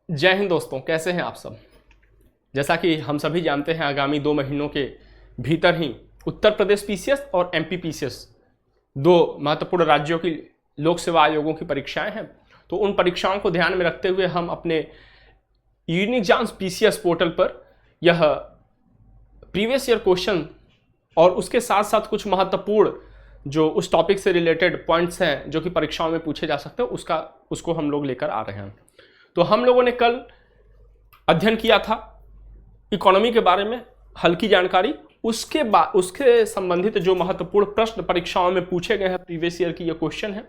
जय हिंद दोस्तों, कैसे हैं आप सब। जैसा कि हम सभी जानते हैं, आगामी 2 महीनों के भीतर ही उत्तर प्रदेश पीसीएस और एमपी पीसीएस दो महत्वपूर्ण राज्यों की लोक सेवा आयोगों की परीक्षाएं हैं। तो उन परीक्षाओं को ध्यान में रखते हुए हम अपने यूनिक एग्जाम्स पीसीएस पोर्टल पर यह प्रीवियस ईयर क्वेश्चन और उसके साथ साथ कुछ महत्वपूर्ण जो उस टॉपिक से रिलेटेड पॉइंट्स हैं जो कि परीक्षाओं में पूछे जा सकते हैं उसको हम लोग लेकर आ रहे हैं। तो हम लोगों ने कल अध्ययन किया था इकोनॉमी के बारे में, हल्की जानकारी, उसके संबंधित जो महत्वपूर्ण प्रश्न परीक्षाओं में पूछे गए हैं, प्रीवियस ईयर की ये क्वेश्चन है,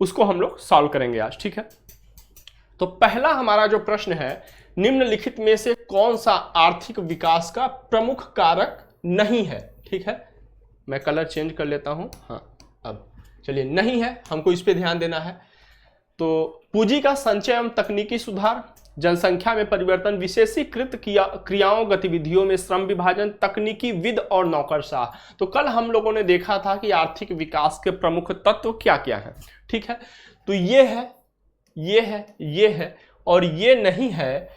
उसको हम लोग सॉल्व करेंगे आज। ठीक है, तो पहला हमारा जो प्रश्न है, निम्नलिखित में से कौन सा आर्थिक विकास का प्रमुख कारक नहीं है। ठीक है, मैं कलर चेंज कर लेता हूं। हाँ, अब चलिए, नहीं है, हमको इस पे ध्यान देना है। तो पूंजी का संचय एवं तकनीकी सुधार, जनसंख्या में परिवर्तन, विशेषीकृत क्रियाओं गतिविधियों में श्रम विभाजन, तकनीकी विद और नौकरशाह। तो कल हम लोगों ने देखा था कि आर्थिक विकास के प्रमुख तत्व क्या क्या हैं। ठीक है, तो ये है, ये है, ये है और ये नहीं है,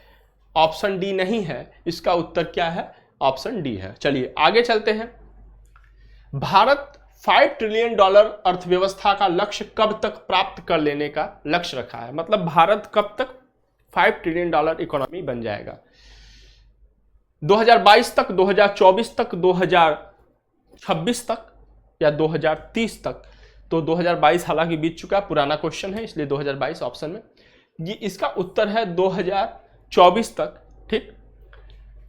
ऑप्शन डी नहीं है। इसका उत्तर क्या है? ऑप्शन डी है। चलिए आगे चलते हैं। भारत $5 ट्रिलियन अर्थव्यवस्था का लक्ष्य कब तक प्राप्त कर लेने का लक्ष्य रखा है? मतलब भारत कब तक $5 ट्रिलियन इकोनॉमी बन जाएगा? 2022 तक, 2024 तक, 2026 तक या 2030 तक? तो 2022 हालांकि बीत चुका है, पुराना क्वेश्चन है, इसलिए 2022 ऑप्शन में। ये इसका उत्तर है 2024 तक। ठीक,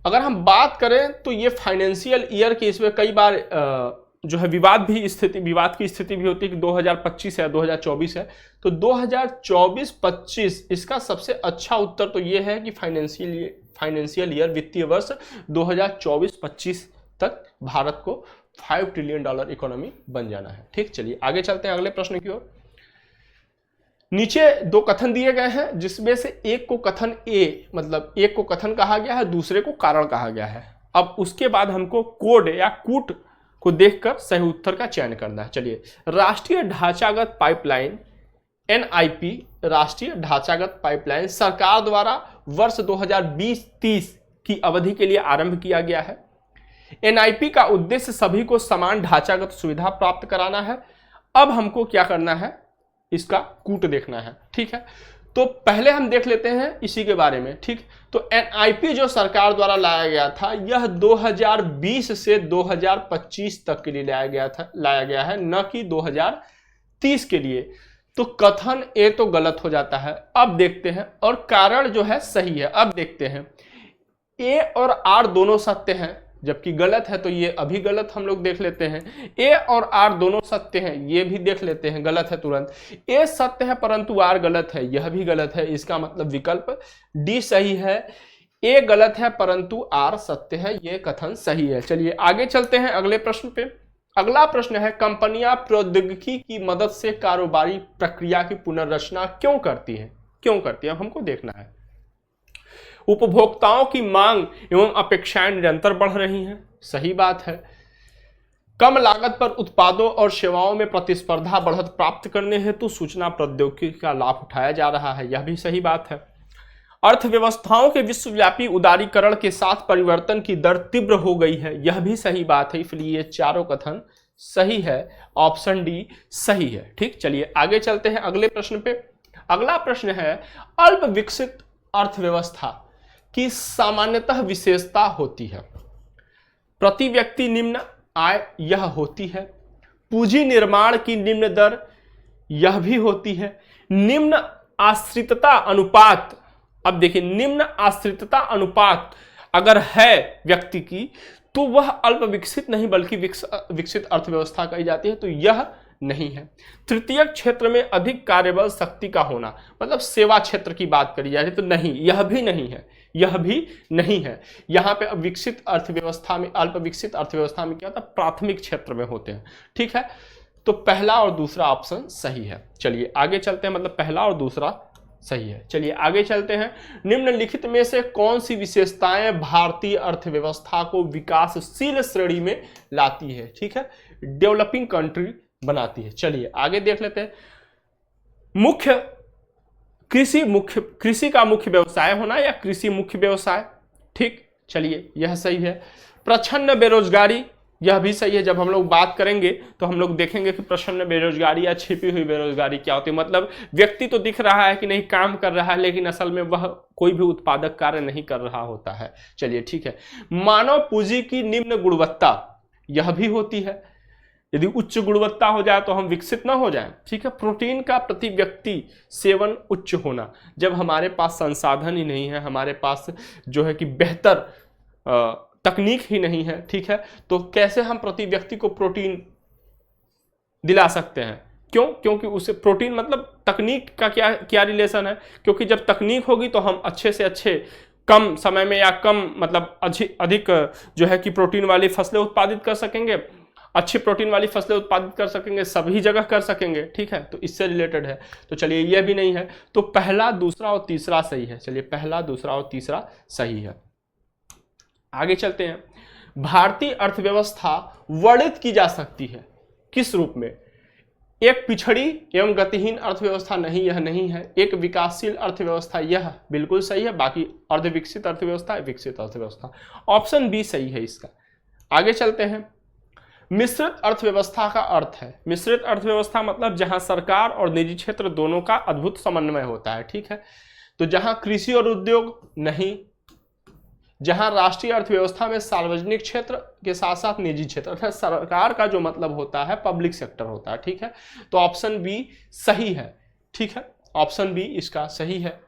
अगर हम बात करें तो ये फाइनेंशियल ईयर की, इसमें कई बार जो है विवाद की स्थिति भी होती है कि 2025 है, 2024 है। तो 2024-25 इसका सबसे अच्छा उत्तर तो ये है कि फाइनेंशियल ईयर, वित्तीय वर्ष 2024-25 तक भारत को $5 ट्रिलियन इकोनॉमी बन जाना है। ठीक, चलिए आगे चलते हैं अगले प्रश्न की ओर। नीचे दो कथन दिए गए हैं, जिसमें से एक को कथन ए, मतलब एक को कथन कहा गया है, दूसरे को कारण कहा गया है। अब उसके बाद हमको कोड या कूट को देखकर सही उत्तर का चयन करना है। चलिए, राष्ट्रीय ढांचागत पाइपलाइन एनआईपी, राष्ट्रीय ढांचागत पाइपलाइन सरकार द्वारा वर्ष 2020-30 की अवधि के लिए आरंभ किया गया है। एनआईपी का उद्देश्य सभी को समान ढांचागत सुविधा प्राप्त कराना है। अब हमको क्या करना है? इसका कूट देखना है। ठीक है, तो पहले हम देख लेते हैं इसी के बारे में। ठीक, तो एनआईपी जो सरकार द्वारा लाया गया था, यह 2020 से 2025 तक के लिए लाया गया है, न कि 2030 के लिए। तो कथन ए तो गलत हो जाता है। अब देखते हैं, और कारण जो है सही है। अब देखते हैं, ए और आर दोनों सत्य हैं, जबकि गलत है तो ये अभी गलत हम लोग देख लेते हैं। ए और आर दोनों सत्य हैं, ये भी देख लेते हैं, गलत है तुरंत। ए सत्य है परंतु आर गलत है, यह भी गलत है। इसका मतलब विकल्प डी सही है। ए गलत है परंतु आर सत्य है, ये कथन सही है। चलिए आगे चलते हैं अगले प्रश्न पे। अगला प्रश्न है, कंपनियां प्रौद्योगिकी की मदद से कारोबारी प्रक्रिया की पुनर्रचना क्यों करती हैं? हमको देखना है। उपभोक्ताओं की मांग एवं अपेक्षाएं निरंतर बढ़ रही हैं, सही बात है। कम लागत पर उत्पादों और सेवाओं में प्रतिस्पर्धा बढ़त प्राप्त करने हेतु सूचना प्रौद्योगिकी का लाभ उठाया जा रहा है, यह भी सही बात है। अर्थव्यवस्थाओं के विश्वव्यापी उदारीकरण के साथ परिवर्तन की दर तीव्र हो गई है, यह भी सही बात है। इसलिए ये चारों कथन सही है, ऑप्शन डी सही है। ठीक, चलिए आगे चलते हैं अगले प्रश्न पे। अगला प्रश्न है, अल्प विकसित अर्थव्यवस्था की सामान्यतः विशेषता होती है। प्रति व्यक्ति निम्न आय, यह होती है। पूंजी निर्माण की निम्न दर, यह भी होती है। निम्न आश्रितता अनुपात, अब देखिए, निम्न आश्रितता अनुपात अगर है व्यक्ति की, तो वह अल्प विकसित नहीं बल्कि विकसित अर्थव्यवस्था कही जाती है, तो यह नहीं है। तृतीय क्षेत्र में अधिक कार्यबल शक्ति का होना, मतलब सेवा क्षेत्र की बात करी जा रही, तो नहीं, यह भी नहीं है, यह भी नहीं है। यहाँ पे विकसित अर्थव्यवस्था में, अल्प विकसित अर्थव्यवस्था में क्या होता है? प्राथमिक क्षेत्र में होते हैं। ठीक है, तो पहला और दूसरा ऑप्शन सही है। चलिए आगे चलते हैं, मतलब पहला और दूसरा सही है। चलिए आगे चलते हैं। निम्नलिखित में से कौन सी विशेषताएं भारतीय अर्थव्यवस्था को विकासशील श्रेणी में लाती है? ठीक है, डेवलपिंग कंट्री बनाती है। चलिए आगे देख लेते हैं। मुख्य कृषि का मुख्य व्यवसाय होना या कृषि मुख्य व्यवसाय, ठीक, चलिए यह सही है। प्रच्छन्न बेरोजगारी, यह भी सही है। जब हम लोग बात करेंगे तो हम लोग देखेंगे कि प्रच्छन्न बेरोजगारी या छिपी हुई बेरोजगारी क्या होती है। मतलब व्यक्ति तो दिख रहा है कि नहीं काम कर रहा है, लेकिन असल में वह कोई भी उत्पादक कार्य नहीं कर रहा होता है। चलिए ठीक है। मानव पूंजी की निम्न गुणवत्ता, यह भी होती है। यदि उच्च गुणवत्ता हो जाए तो हम विकसित ना हो जाए, ठीक है। प्रोटीन का प्रति व्यक्ति सेवन उच्च होना, जब हमारे पास संसाधन ही नहीं है, हमारे पास जो है कि बेहतर तकनीक ही नहीं है, ठीक है, तो कैसे हम प्रति व्यक्ति को प्रोटीन दिला सकते हैं? क्यों? क्योंकि उसे प्रोटीन मतलब तकनीक का क्या रिलेशन है? क्योंकि जब तकनीक होगी तो हम अच्छे से अच्छे कम समय में या कम मतलब अधिक जो है कि प्रोटीन वाली फसलें उत्पादित कर सकेंगे, अच्छी प्रोटीन वाली फसलें उत्पादित कर सकेंगे, सभी जगह कर सकेंगे, ठीक है, तो इससे रिलेटेड है। तो चलिए यह भी नहीं है, तो पहला, दूसरा और तीसरा सही है। चलिए पहला, दूसरा और तीसरा सही है। आगे चलते हैं। भारतीय अर्थव्यवस्था वर्णित की जा सकती है किस रूप में? एक पिछड़ी एवं गतिहीन अर्थव्यवस्था नहीं, यह नहीं है। एक विकासशील अर्थव्यवस्था, यह बिल्कुल सही है। बाकी अर्ध विकसित अर्थव्यवस्था, विकसित अर्थव्यवस्था, ऑप्शन बी सही है इसका। आगे चलते हैं। मिश्रित अर्थव्यवस्था का अर्थ है, मिश्रित अर्थव्यवस्था मतलब जहां सरकार और निजी क्षेत्र दोनों का अद्भुत समन्वय होता है, ठीक है। तो जहां कृषि और उद्योग नहीं, जहां राष्ट्रीय अर्थव्यवस्था में सार्वजनिक क्षेत्र के साथ साथ निजी क्षेत्र, अर्थात सरकार का जो मतलब होता है पब्लिक सेक्टर होता है, ठीक है। तो ऑप्शन बी सही है, ठीक है, ऑप्शन बी इसका सही है,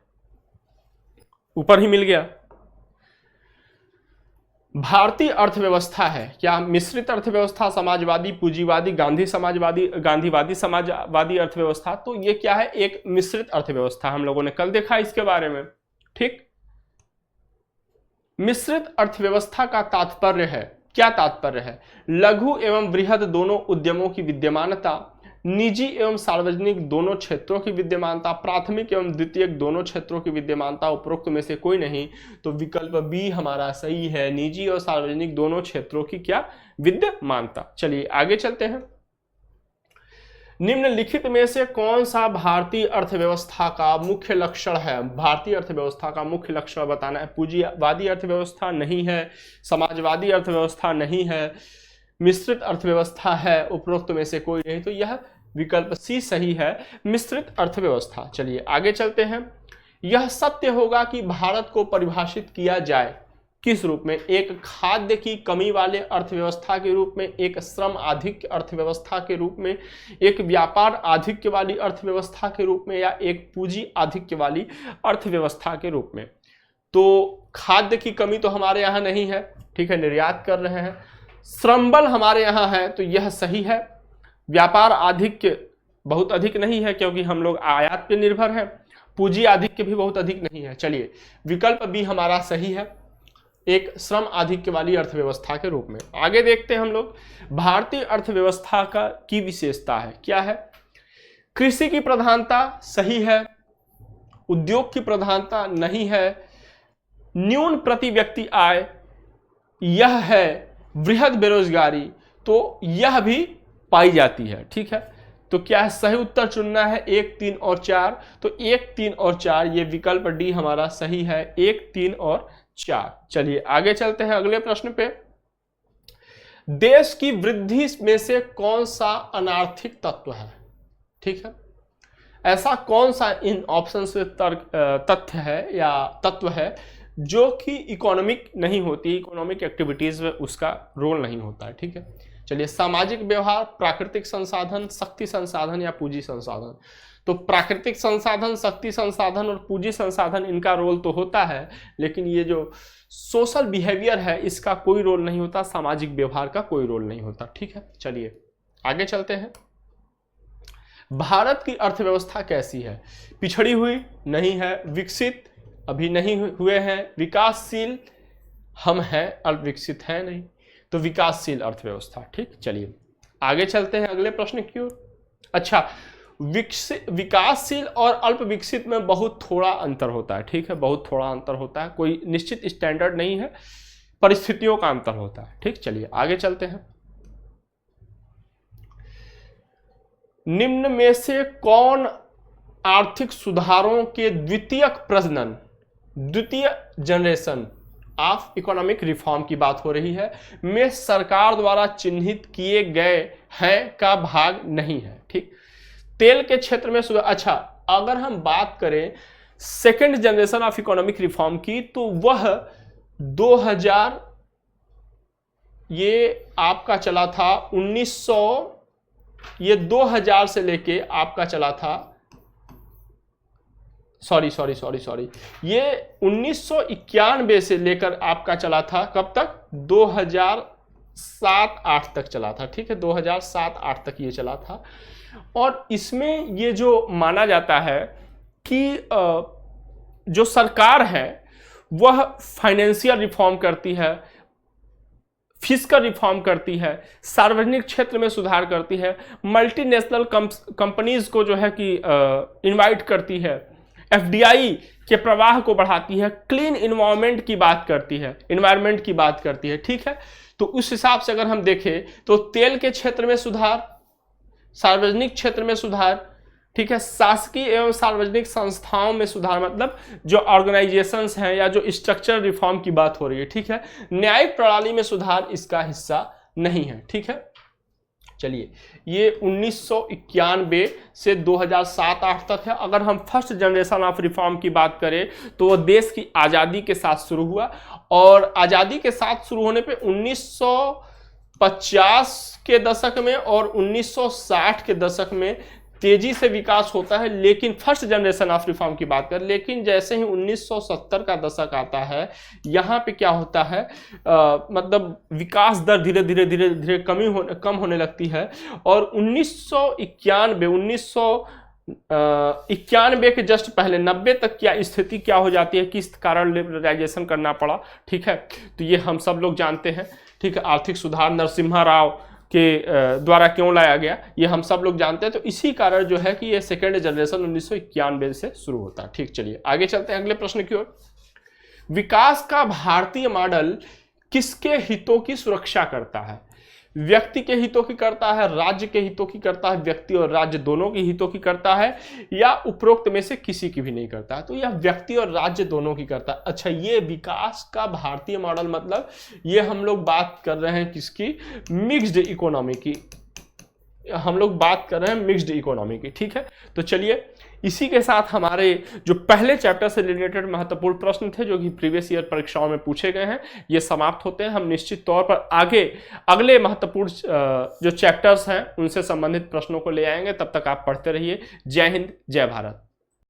ऊपर ही मिल गया। भारतीय अर्थव्यवस्था है क्या मिश्रित अर्थव्यवस्था, समाजवादी, पूंजीवादी, गांधीवादी समाजवादी अर्थव्यवस्था? तो ये क्या है? एक मिश्रित अर्थव्यवस्था। हम लोगों ने कल देखा इसके बारे में, ठीक। मिश्रित अर्थव्यवस्था का तात्पर्य है, क्या तात्पर्य है? लघु एवं बृहद दोनों उद्यमों की विद्यमानता, निजी एवं सार्वजनिक दोनों क्षेत्रों की विद्यमानता, प्राथमिक एवं द्वितीयक दोनों क्षेत्रों की विद्यमानता, उपरोक्त में से कोई नहीं। तो विकल्प बी हमारा सही है, निजी और सार्वजनिक दोनों क्षेत्रों की क्या विद्यमानता। चलिए आगे चलते हैं। निम्नलिखित में से कौन सा भारतीय अर्थव्यवस्था का मुख्य लक्षण है? भारतीय अर्थव्यवस्था का मुख्य लक्षण बताना है। पूंजीवादी अर्थव्यवस्था नहीं है, समाजवादी अर्थव्यवस्था नहीं है, मिश्रित अर्थव्यवस्था है, उपरोक्त में से कोई नहीं। तो यह विकल्प सी सही है, मिश्रित अर्थव्यवस्था। चलिए आगे चलते हैं। यह सत्य होगा कि भारत को परिभाषित किया जाए किस रूप में? एक खाद्य की कमी वाले अर्थव्यवस्था के रूप में, एक श्रम आधिक्य अर्थव्यवस्था के रूप में, एक व्यापार आधिक्य वाली अर्थव्यवस्था के रूप में, या एक पूंजी आधिक्य वाली अर्थव्यवस्था के रूप में। तो खाद्य की कमी तो हमारे यहाँ नहीं है, ठीक है, निर्यात कर रहे हैं। श्रम बल हमारे यहाँ है, तो यह सही है। व्यापार आधिक्य बहुत अधिक नहीं है क्योंकि हम लोग आयात पर निर्भर हैं। पूंजी आधिक्य भी बहुत अधिक नहीं है। चलिए विकल्प बी हमारा सही है, एक श्रम आधिक्य वाली अर्थव्यवस्था के रूप में। आगे देखते हैं हम लोग। भारतीय अर्थव्यवस्था का की विशेषता है, क्या है? कृषि की प्रधानता सही है, उद्योग की प्रधानता नहीं है, न्यून प्रति व्यक्ति आय, यह है वृहद बेरोजगारी, तो यह भी पाई जाती है, ठीक है। तो क्या है? सही उत्तर चुनना है 1, 3 और 4। तो 1, 3 और 4 ये विकल्प डी हमारा सही है, 1, 3 और 4। चलिए आगे चलते हैं अगले प्रश्न पे। देश की वृद्धि में से कौन सा अनार्थिक तत्व है? ठीक है, ऐसा कौन सा इन ऑप्शन से तथ्य है या तत्व है जो कि इकोनॉमिक नहीं होती, इकोनॉमिक एक्टिविटीज में उसका रोल नहीं होता है, ठीक है। चलिए, सामाजिक व्यवहार, प्राकृतिक संसाधन, शक्ति संसाधन या पूंजी संसाधन। तो प्राकृतिक संसाधन, शक्ति संसाधन और पूंजी संसाधन इनका रोल तो होता है, लेकिन ये जो सोशल बिहेवियर है इसका कोई रोल नहीं होता, सामाजिक व्यवहार का कोई रोल नहीं होता, ठीक है। चलिए आगे चलते हैं। भारत की अर्थव्यवस्था कैसी है? पिछड़ी हुई नहीं है, विकसित अभी नहीं हुए हैं, विकासशील हम हैं, अल्प विकसित है नहीं, तो विकासशील अर्थव्यवस्था, ठीक। चलिए आगे चलते हैं अगले प्रश्न की ओर। अच्छा, विकासशील और अल्प विकसित में बहुत थोड़ा अंतर होता है, ठीक है, बहुत थोड़ा अंतर होता है, कोई निश्चित स्टैंडर्ड नहीं है, परिस्थितियों का अंतर होता है, ठीक। चलिए आगे चलते हैं। निम्न में से कौन आर्थिक सुधारों के द्वितीयक प्रजनन, द्वितीय जनरेशन ऑफ इकोनॉमिक रिफॉर्म की बात हो रही है, में सरकार द्वारा चिन्हित किए गए हैं का भाग नहीं है। ठीक, तेल के क्षेत्र में सुधार। अच्छा, अगर हम बात करें second generation of economic reform की, तो वह 2000 ये आपका चला था 1900, ये 2000 से लेके आपका चला था, सॉरी, ये 1991 से लेकर आपका चला था कब तक, 2007-8 तक चला था। ठीक है, 2007-8 तक ये चला था। और इसमें ये जो माना जाता है कि जो सरकार है वह फाइनेंशियल रिफॉर्म करती है, फिस्कल रिफॉर्म करती है, सार्वजनिक क्षेत्र में सुधार करती है, मल्टीनेशनल कंपनीज को जो है कि इनवाइट करती है, एफडीआई के प्रवाह को बढ़ाती है, क्लीन इन्वायरमेंट की बात करती है, इन्वायरमेंट की बात करती है। ठीक है, तो उस हिसाब से अगर हम देखें तो तेल के क्षेत्र में सुधार, सार्वजनिक क्षेत्र में सुधार, ठीक है, शासकीय एवं सार्वजनिक संस्थाओं में सुधार, मतलब जो ऑर्गेनाइजेशंस हैं या जो स्ट्रक्चर रिफॉर्म की बात हो रही है। ठीक है, न्यायिक प्रणाली में सुधार इसका हिस्सा नहीं है। ठीक है, चलिए, ये 1991 से 2007-8 तक है। अगर हम फर्स्ट जनरेशन ऑफ रिफॉर्म की बात करें तो वो देश की आज़ादी के साथ शुरू हुआ, और आज़ादी के साथ शुरू होने पे 1950 के दशक में और 1960 के दशक में तेजी से विकास होता है। लेकिन फर्स्ट जनरेशन ऑफ रिफॉर्म की बात करें, लेकिन जैसे ही 1970 का दशक आता है, यहाँ पे क्या होता है, मतलब विकास दर धीरे धीरे कम होने लगती है। और 1991 के जस्ट पहले 90 तक क्या स्थिति क्या हो जाती है, किस कारण लिबरलाइजेशन करना पड़ा। ठीक है, तो ये हम सब लोग जानते हैं। ठीक है, आर्थिक सुधार नरसिम्हा राव के द्वारा क्यों लाया गया, ये हम सब लोग जानते हैं। तो इसी कारण जो है कि ये सेकेंड जनरेशन 1991 से शुरू होता है। ठीक, चलिए आगे चलते हैं अगले प्रश्न की ओर। विकास का भारतीय मॉडल किसके हितों की सुरक्षा करता है? व्यक्ति के हितों की करता है, राज्य के हितों की करता है, व्यक्ति और राज्य दोनों के हितों की करता है, या उपरोक्त में से किसी की भी नहीं करता है? तो यह व्यक्ति और राज्य दोनों की करता है। अच्छा, ये विकास का भारतीय मॉडल मतलब ये हम लोग बात कर रहे हैं किसकी, मिक्स्ड इकोनॉमी की, हम लोग बात कर रहे हैं मिक्स्ड इकोनॉमी की। ठीक है, तो चलिए इसी के साथ हमारे जो पहले चैप्टर से रिलेटेड महत्वपूर्ण प्रश्न थे जो कि प्रीवियस ईयर परीक्षाओं में पूछे गए हैं, ये समाप्त होते हैं। हम निश्चित तौर पर आगे अगले महत्वपूर्ण जो चैप्टर्स हैं उनसे संबंधित प्रश्नों को ले आएंगे। तब तक आप पढ़ते रहिए। जय हिंद, जय भारत।